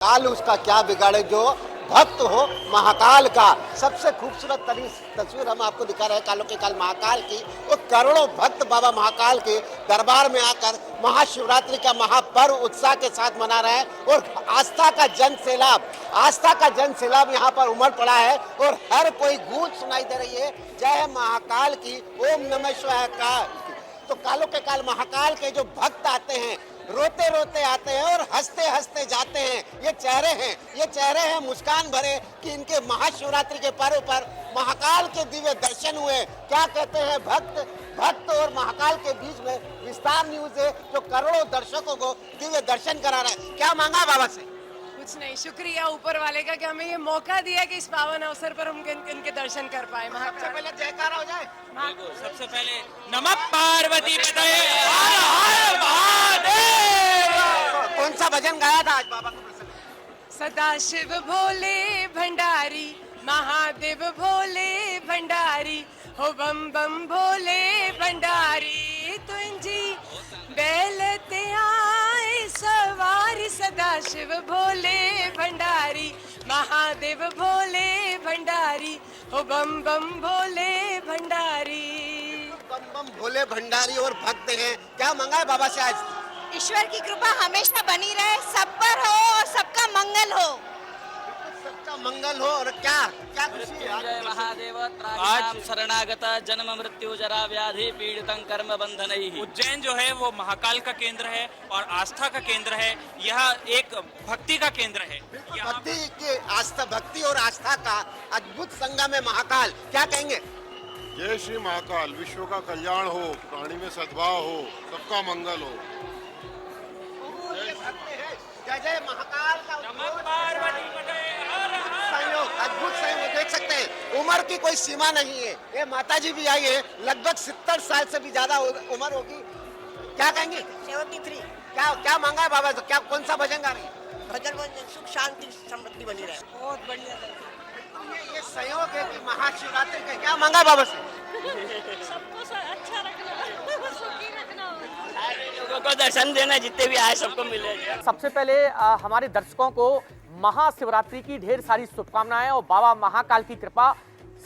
काल उसका क्या बिगाड़े जो भक्त हो महाकाल का। सबसे खूबसूरत तस्वीर हम आपको दिखा रहे हैं कालों के काल महाकाल की। वो करोड़ों भक्त बाबा महाकाल के दरबार में आकर महाशिवरात्रि का महापर्व उत्साह के साथ मना रहे हैं और आस्था का जन सैलाब यहाँ पर उमड़ पड़ा है और हर कोई गूंज सुनाई दे रही है जय महाकाल की, ओम नमः शिवाय का। तो कालों के काल महाकाल के जो भक्त आते हैं रोते रोते आते हैं और हंसते हंसते जाते हैं। ये चेहरे हैं मुस्कान भरे कि इनके महाशिवरात्रि के पर्व पर महाकाल के दिव्य दर्शन हुए। क्या कहते हैं भक्त और महाकाल के बीच में विस्तार न्यूज है जो करोड़ों दर्शकों को दिव्य दर्शन करा रहा है। क्या मांगा बाबा से? कुछ नहीं, शुक्रिया ऊपर वाले का कि हमें ये मौका दिया कि इस पावन अवसर पर हम इनके दर्शन कर पाए। सबसे पहले जयकारा हो जाए। सबसे पहले नमः पार्वती पतये हर हर महादेव। कौन सा भजन गाया था आज बाबा को प्रसन्न? सदाशिव भोले भंडारी, महादेव भोले भंडारी, हो बम बम भोले भंडारी, तुंजी बेलते आए सवारी। सदाशिव भोले भंडारी, महादेव भोले भंडारी, हो बम बम भोले भंडारी। बम बम भोले भंडारी और भक्त हैं। क्या मांगा है बाबा से आज? ईश्वर की कृपा हमेशा बनी रहे, सब पर हो और सबका मंगल हो। सबका मंगल हो। और क्या क्या खुशी है जय महादेव। आज शरणागत जन्म मृत्यु जरा व्याधि पीड़ितं कर्म बंधनैः। उज्जैन जो है वो महाकाल का केंद्र है और आस्था का केंद्र है। यह एक भक्ति का केंद्र है। भक्ति और आस्था का अद्भुत संगम है महाकाल। क्या कहेंगे? जय श्री महाकाल। विश्व का कल्याण हो, प्राणी में सद्भाव हो, सबका मंगल हो। जय जय महाकाल का संयोग, अद्भुत संयोग देख सकते हैं। उम्र की कोई सीमा नहीं है। ये माता जी भी आई है, लगभग 70 साल से भी ज्यादा उम्र होगी। क्या कहेंगे? 73। क्या मांगा है बाबा से? क्या कौन सा भजन गा रही है? भजन सुख शांति समृद्धि बनी रहे। बहुत बढ़िया। ये संयोग है कि महाशिवरात्रि का क्या मांगा बाबा से? सबको अच्छा रखना, सुखी रखना। लोगों को दर्शन देना, जितने भी आए सबको मिले। सबसे पहले हमारे दर्शकों को महाशिवरात्रि की ढेर सारी शुभकामनाएं और बाबा महाकाल की कृपा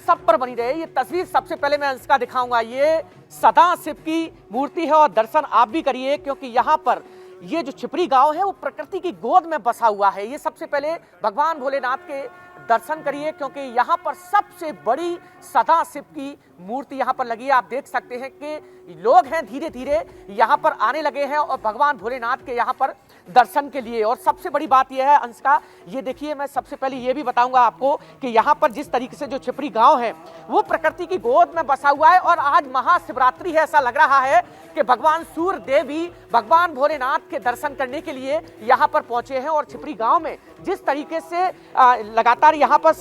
सब पर बनी रहे। ये तस्वीर सबसे पहले मैं अंश का दिखाऊंगा। ये सदा शिव की मूर्ति है और दर्शन आप भी करिए क्योंकि यहाँ पर ये जो छिपरी गांव है वो प्रकृति की गोद में बसा हुआ है। ये सबसे पहले भगवान भोलेनाथ के दर्शन करिए क्योंकि यहाँ पर सबसे बड़ी सदा शिव की मूर्ति यहाँ पर लगी है। आप देख सकते हैं कि लोग हैं धीरे धीरे यहाँ पर आने लगे हैं और भगवान भोलेनाथ के यहाँ पर दर्शन के लिए। और सबसे बड़ी बात यह है अंश का, ये देखिए मैं सबसे पहले ये भी बताऊंगा आपको कि यहाँ पर जिस तरीके से जो छिपरी गांव है वो प्रकृति की गोद में बसा हुआ है और आज महाशिवरात्रि है। ऐसा लग रहा है कि भगवान सूर्य देवी भगवान भोलेनाथ के दर्शन करने के लिए यहाँ पर पहुंचे हैं। और छिपरी गांव में जिस तरीके से लगातार यहाँ पर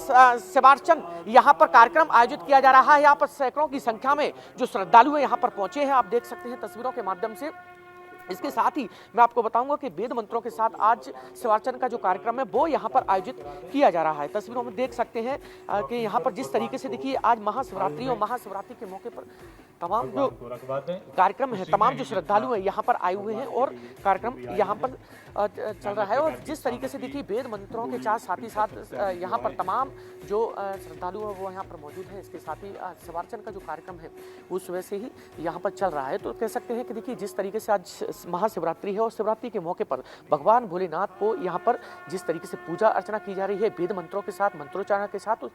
शिवार्चन यहाँ पर कार्यक्रम आयोजित किया जा रहा है, यहाँ पर सैकड़ों की संख्या में जो श्रद्धालु यहाँ पर पहुंचे हैं, आप देख सकते हैं तस्वीरों के माध्यम से। इसके साथ ही मैं आपको बताऊंगा कि वेद मंत्रों के साथ आज शिवार्चन का जो कार्यक्रम है वो यहाँ पर आयोजित किया जा रहा है। तस्वीरों में देख सकते हैं कि यहाँ पर जिस तरीके से देखिए आज महाशिवरात्रि और महाशिवरात्रि के मौके पर तमाम जो कार्यक्रम है, तमाम जो श्रद्धालु हैं यहाँ पर आए हुए हैं और कार्यक्रम यहाँ पर चल रहा है। और जिस तरीके से देखिए वेद मंत्रों के साथ ही साथ यहाँ पर तमाम जो श्रद्धालु है वो यहाँ पर मौजूद है। इसके साथ ही शिवार्चन का जो कार्यक्रम है वो सुबह से ही यहाँ पर चल रहा है। तो कह सकते हैं कि देखिए जिस तरीके से आज महाशिवरात्रि है और शिवरात्रि के मौके पर भगवान भोलेनाथ को यहाँ पर जिस तरीके से पूजा अर्चना की जा रही है वेद मंत्रों के साथ, मंत्रोच्चारण के साथ,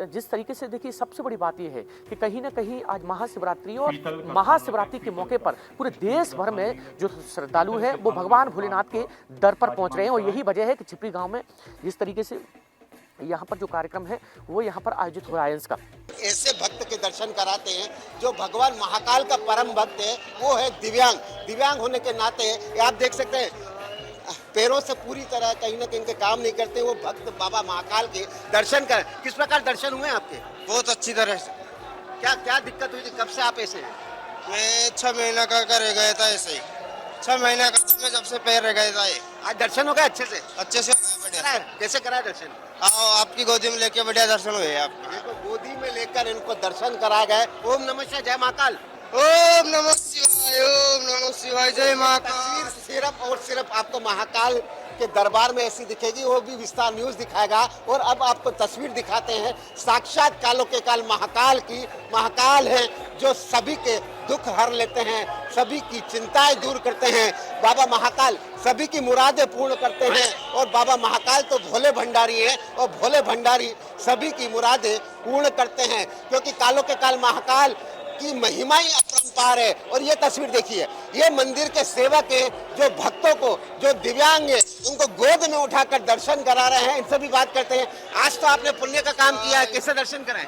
जिस तरीके से देखिए सबसे बड़ी बात यह है कि कहीं ना कहीं आज महाशिवरात्रि और महाशिवरात्रि के मौके पर पूरे देश भर में जो श्रद्धालु हैं वो भगवान भोलेनाथ के दर पर पहुंच रहे हैं। और यही वजह है कि छिपरी गांव में जिस तरीके से यहाँ पर जो कार्यक्रम है वो यहाँ पर आयोजित हो रहा है। इसका ऐसे भक्त के दर्शन कराते हैं जो भगवान महाकाल का परम भक्त है, वो है दिव्यांग होने के नाते आप देख सकते हैं पैरों से पूरी तरह कहीं ना कहीं के काम नहीं करते। वो भक्त बाबा महाकाल के दर्शन कर। किस प्रकार दर्शन हुए आपके? बहुत अच्छी तरह से। क्या दिक्कत हुई थी? कब से आप ऐसे हैं? मैं 6 महीना का रह गया था ऐसे ही। 6 महीना का मैं जब से पैर रह गया था। आज दर्शन हो गए अच्छे से? अच्छे से बढ़िया। कैसे कराया दर्शन? आओ आपकी गोदी में लेके बढ़िया दर्शन हुए। आप देखो गोदी में लेकर इनको दर्शन कराया गया। ओम नमः शिवाय, जय महाकाल। ओम नमः शिवाय, ओम नमः शिवाय, जय महाकाल। सिर्फ और सिर्फ आपको महाकाल के दरबार में ऐसी दिखेगी, वो भी विस्तार न्यूज दिखाएगा। और अब आपको तस्वीर दिखाते हैं साक्षात कालों के काल महाकाल की। महाकाल है जो सभी के दुख हर लेते हैं, सभी की चिंताएं दूर करते हैं। बाबा महाकाल सभी की मुरादें पूर्ण करते हैं और बाबा महाकाल तो भोले भंडारी है और भोले भंडारी सभी की मुरादें पूर्ण करते हैं, क्योंकि कालों के काल महाकाल की महिमा ही अपरंपार है। और ये तस्वीर देखिए, ये मंदिर के सेवक हैं जो भक्तों को, जो दिव्यांग हैं, उनको गोद में उठाकर दर्शन करा रहे हैं। इनसे भी बात करते हैं। आज तो आपने पुण्य का काम किया है, कैसे दर्शन कराएं?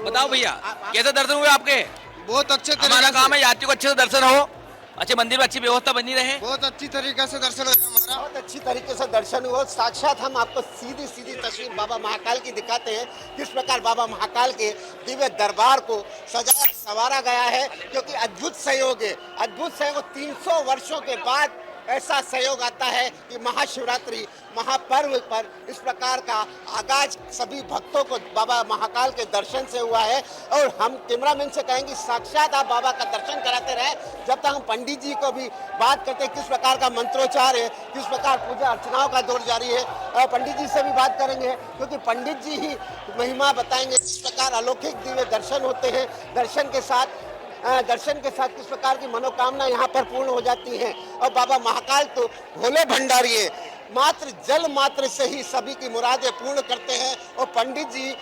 बताओ भैया, कैसे दर्शन हुए आपके? बहुत अच्छे हमारा काम है यात्रियों को अच्छे से दर्शन हो, अच्छे मंदिर में अच्छी व्यवस्था बनी रहे। बहुत अच्छी तरीके से दर्शन हो हमारा। बहुत अच्छी तरीके से दर्शन हुआ। साक्षात हम आपको सीधी सीधी तस्वीर बाबा महाकाल की दिखाते हैं, किस प्रकार बाबा महाकाल के दिव्य दरबार को सजाया संवारा गया है। क्योंकि अद्भुत सहयोग है, अद्भुत सहयोग। 300 वर्षों के बाद ऐसा सहयोग आता है कि महाशिवरात्रि महापर्व पर इस प्रकार का आगाज सभी भक्तों को बाबा महाकाल के दर्शन से हुआ है। और हम कैमरामैन से कहेंगे साक्षात आप बाबा का दर्शन कराते रहे। जब तक हम पंडित जी को भी बात करते हैं किस प्रकार का मंत्रोच्चार है, किस प्रकार पूजा अर्चनाओं का दौर जारी है, और पंडित जी से भी बात करेंगे क्योंकि पंडित जी ही महिमा बताएंगे किस प्रकार अलौकिक दिव्य दर्शन होते हैं। दर्शन के साथ किस प्रकार की मनोकामना यहाँ पर पूर्ण हो जाती है। और बाबा महाकाल तो भोले भंडारी है, मात्र जल मात्र से ही सभी की मुरादें पूर्ण करते हैं। और पंडित जी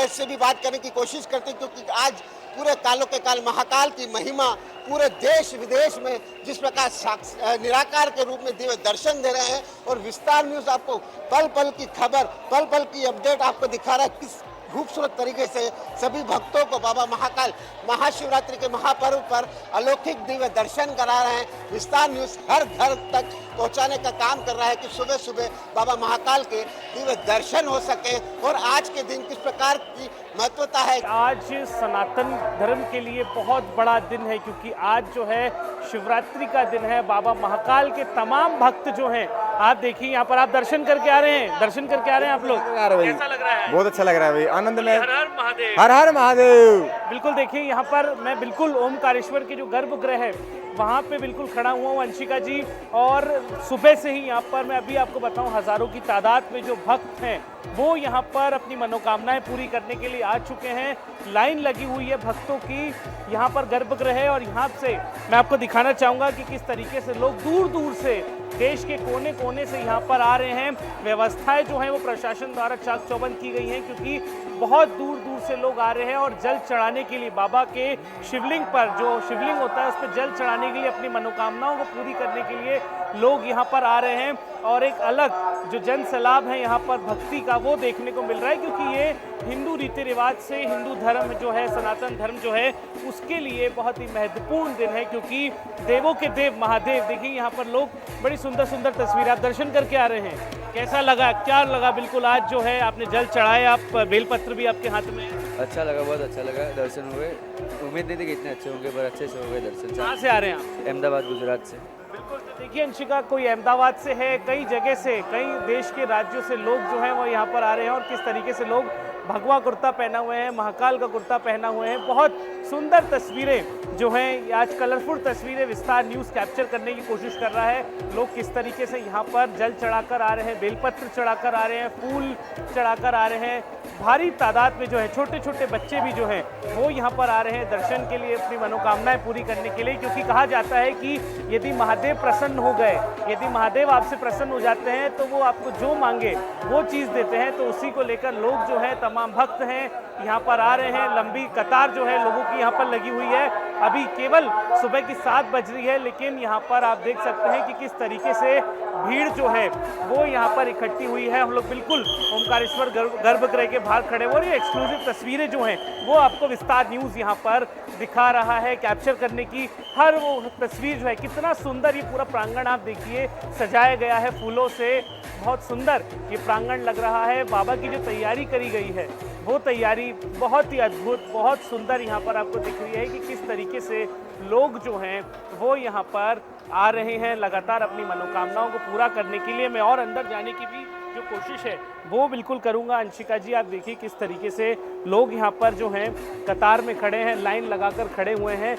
से भी बात करने की कोशिश करते हैं, क्योंकि आज पूरे कालों के काल महाकाल की महिमा पूरे देश विदेश में जिस प्रकार निराकार के रूप में दिव्य दर्शन दे रहे हैं। और विस्तार न्यूज आपको पल पल की खबर, पल पल की अपडेट आपको दिखा रहा है किस खूबसूरत तरीके से सभी भक्तों को बाबा महाकाल महाशिवरात्रि के महापर्व पर अलौकिक दिव्य दर्शन करा रहे हैं। विस्तार न्यूज हर घर तक पहुंचाने का काम कर रहा है कि सुबह सुबह बाबा महाकाल के दिव्य दर्शन हो सके। और आज के दिन किस प्रकार की महत्वता है। आज सनातन धर्म के लिए बहुत बड़ा दिन है, क्योंकि आज जो है शिवरात्रि का दिन है। बाबा महाकाल के तमाम भक्त जो हैं, आप देखिए यहाँ पर आप दर्शन करके आ रहे हैं, दर्शन करके आ रहे हैं आप लोग। कैसा लग रहा है? बहुत अच्छा लग रहा है भाई, आनंद में। हर हर महादेव, हर हर महादेव। बिल्कुल देखिए यहाँ पर मैं बिल्कुल ओमकारेश्वर के जो गर्भगृह है वहाँ पे बिल्कुल खड़ा हुआ हूँ अंशिका जी। और सुबह से ही यहाँ पर मैं अभी आपको बताऊँ हजारों की तादाद में जो भक्त हैं वो यहाँ पर अपनी मनोकामनाएं पूरी करने के लिए आ चुके हैं। लाइन लगी हुई है भक्तों की यहाँ पर गर्भगृह है। और यहाँ से मैं आपको दिखाना चाहूँगा कि किस तरीके से लोग दूर दूर से देश के कोने कोने से यहाँ पर आ रहे हैं। व्यवस्थाएं जो हैं वो प्रशासन द्वारा चाक चौबंद की गई हैं, क्योंकि बहुत दूर दूर से लोग आ रहे हैं और जल चढ़ाने के लिए बाबा के शिवलिंग पर, जो शिवलिंग होता है उस पर जल चढ़ाने के लिए, अपनी मनोकामनाओं को पूरी करने के लिए लोग यहाँ पर आ रहे हैं। और एक अलग जो जन सैलाब है यहाँ पर भक्ति का वो देखने को मिल रहा है, क्योंकि ये हिंदू रीति रिवाज से, हिंदू धर्म जो है, सनातन धर्म जो है, उसके लिए बहुत ही महत्वपूर्ण दिन है। क्योंकि देवों के देव महादेव, देखिए यहाँ पर लोग बड़ी सुंदर सुंदर तस्वीरें आप दर्शन करके आ रहे हैं। कैसा लगा, क्या लगा? बिल्कुल आज जो है आपने जल चढ़ाए, आप बेलपत्र भी आपके हाथ में है। अच्छा लगा, बहुत अच्छा लगा, दर्शन हुए। उम्मीद नहीं थी कि इतने अच्छे होंगे, पर अच्छे से हो गए दर्शन। कहाँ से आ रहे हैं आप? अहमदाबाद, गुजरात से। बिल्कुल, तो देखिए अंशिका, कोई अहमदाबाद से है, कई जगह से, कई देश के राज्यों से लोग जो हैं वो यहाँ पर आ रहे हैं। और किस तरीके से लोग भगवा कुर्ता पहना हुए हैं, महाकाल का कुर्ता पहना हुए हैं। बहुत सुंदर तस्वीरें जो हैं, आज कलरफुल तस्वीरें विस्तार न्यूज़ कैप्चर करने की कोशिश कर रहा है। लोग किस तरीके से यहाँ पर जल चढ़ाकर आ रहे हैं, बेलपत्र चढ़ाकर आ रहे हैं, फूल चढ़ाकर आ रहे हैं। भारी तादाद में जो है छोटे छोटे बच्चे भी जो हैं वो यहाँ पर आ रहे हैं दर्शन के लिए, अपनी मनोकामनाएं पूरी करने के लिए। क्योंकि कहा जाता है कि यदि महादेव प्रसन्न हो गए, यदि महादेव आपसे प्रसन्न हो जाते हैं तो वो आपको जो मांगे वो चीज़ देते हैं। तो उसी को लेकर लोग जो है, तमाम भक्त हैं, यहाँ पर आ रहे हैं। लंबी कतार जो है लोगों की यहाँ पर लगी हुई है। अभी केवल सुबह की 7 बज रही है, लेकिन यहाँ पर आप देख सकते हैं कि किस तरीके से भीड़ जो है वो यहाँ पर इकट्ठी हुई है। हम लोग बिल्कुल ओमकारेश्वर गर्भगृह के बाहर खड़े हुए और ये एक्सक्लूसिव तस्वीरें जो हैं वो आपको विस्तार न्यूज़ यहाँ पर दिखा रहा है। कैप्चर करने की हर वो तस्वीर जो है, कितना सुंदर ये पूरा प्रांगण आप देखिए सजाया गया है फूलों से। बहुत सुंदर ये प्रांगण लग रहा है। बाबा की जो तैयारी करी गई है वो तैयारी बहुत ही अद्भुत, बहुत सुंदर यहाँ पर आपको दिख रही है कि किस तरीके से लोग जो हैं वो यहाँ पर आ रहे हैं लगातार अपनी मनोकामनाओं को पूरा करने के लिए। मैं और अंदर जाने की भी जो कोशिश है वो बिल्कुल करूंगा। अंशिका जी, आप देखिए किस तरीके से लोग यहाँ पर जो हैं कतार में खड़े हैं, लाइन लगाकर खड़े हुए हैं।